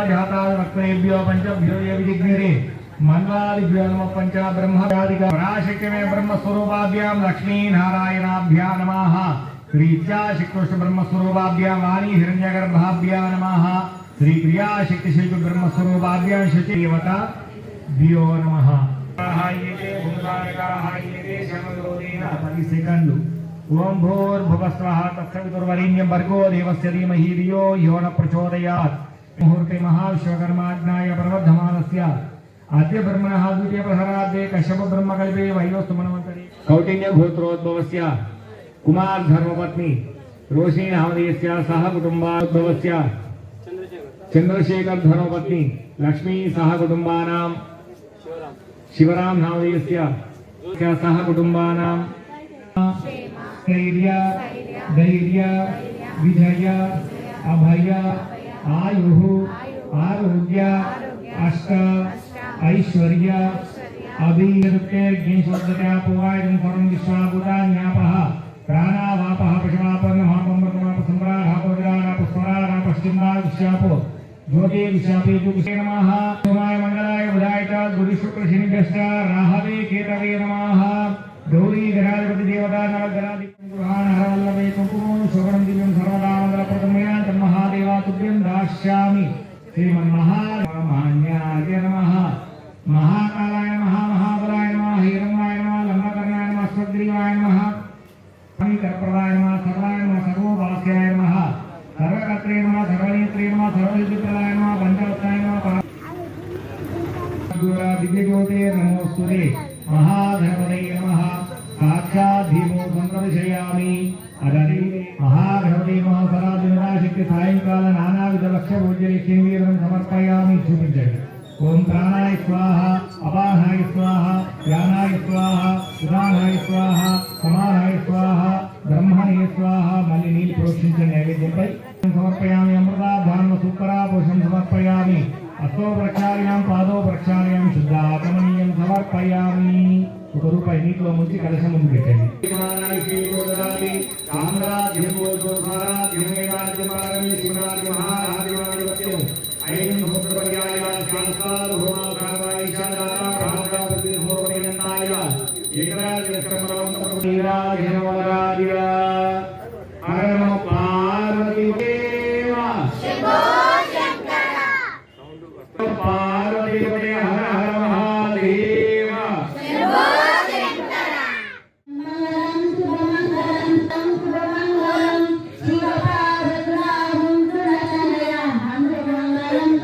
जाताभ्यो पंचभ्यो ये विजिग्निरे मंगलादिभ्यो नमः पंच ब्रह्मव्याधिक पराशक्तिमे ब्रह्मस्वरूपाभ्यां लक्ष्मी नारायणाभ्यां नमः श्रीत्या श्रीकृष्ण ब्रह्मस्वरूपाभ्यां वाणी हिरण्यगर्भाभ्यां नमः श्री प्रिया शक्ति शिल्प ब्रह्मस्वरूपाभ्यां शक्ति देवता भ्यो नमः। ओम भूर्भुवस्वः तत्सवितुर्वरेण्यं भर्गो देवस्य धीमहि धियो यो न प्रचोदयात्। मुहूर्ते महाविश्वकर्माज्ञाय प्रवर्धमानस्य आद्य ब्रह्मणः द्वितीय प्रहराद्ये कश्यप ब्रह्मकल्पे वैवस्तु मनवन्तरे कौटिल्य गोत्रोद्भवस्य कुमार धर्मपत्नी रोशिनी नामधेयस्य सह कुटुम्बाद्भवस्य चंद्रशेखर धर्मपत्नी लक्ष्मी सह कुटुम्बानां शिवराम नामधेयस्य सह कुटुम्बानां स्थैर्य धैर्य विजय अभय आयुः आरोग्य अष्ट ऐश्वर्य अभिरुक्तेर्ज्ञेश्वरत्यापोवायं सर्वं विश्वाभूतान्यापः प्राणावापः पशुमापन्नमहापम्बरमापसम्रारापस्वरारापश्चिन्नाविश्यापो ज्योति विश्यापे जुगुषे नमः। सोमाय मंगलाय बुधाय च गुरुशुक्रशनिभ्यश्च राहवे केतवे नमः। गौरी गणाधिपति देवता नवग्रहाधिपति गृहाणहरवल्लभे कुङ्कुमं शोभनं दिव्यं सर्वदा मङ्गलप्रदमया तन्महादेवा तुभ्यं दास्यामि। श्रीमन्महामान्याय नमः। महाकालाय नमः महाबलाय नमः हिरण्याय नमः लम्बकर्णाय नमः स्वग्रीवाय नमः करप्रदाय नमः सर्वाय नमः सर्वोपास्याय नमः सर्वकर्त्रे नमः सर्वनेत्रे नमः सर्वसिद्धिप्रदाय नमः पंचवत्साय नमः दिव्यज्योते नमोस्तुते महाधर्मदये नमः। साक्षात् भीमो संप्रदर्शयामि अदरि महागणपति नमः सरादिनदाशक्ति सायंकाल नानाविध लक्ष्यभोज्यलक्ष्मीवीरं समर्पयामि। చూపించండి। ओम प्राणाय स्वाहा अपानाय स्वाहा ज्ञानाय स्वाहा उदानाय स्वाहा समानाय स्वाहा ब्रह्मणे स्वाहा। मल्ली नील प्रोक्षिंచే నైవేద్యంపై సమర్పయామి। అమృతాధాన సూపరా పోషం సమర్పయామి। అస్తో ప్రక్షాళయాం పాదో ప్రక్షాళయాం శుద్ధాత్మనీయం సమర్పయామి। ఒక రూపాయి నీటిలో ముంచి కలశం ముందు పెట్టండి। శివరాజ్య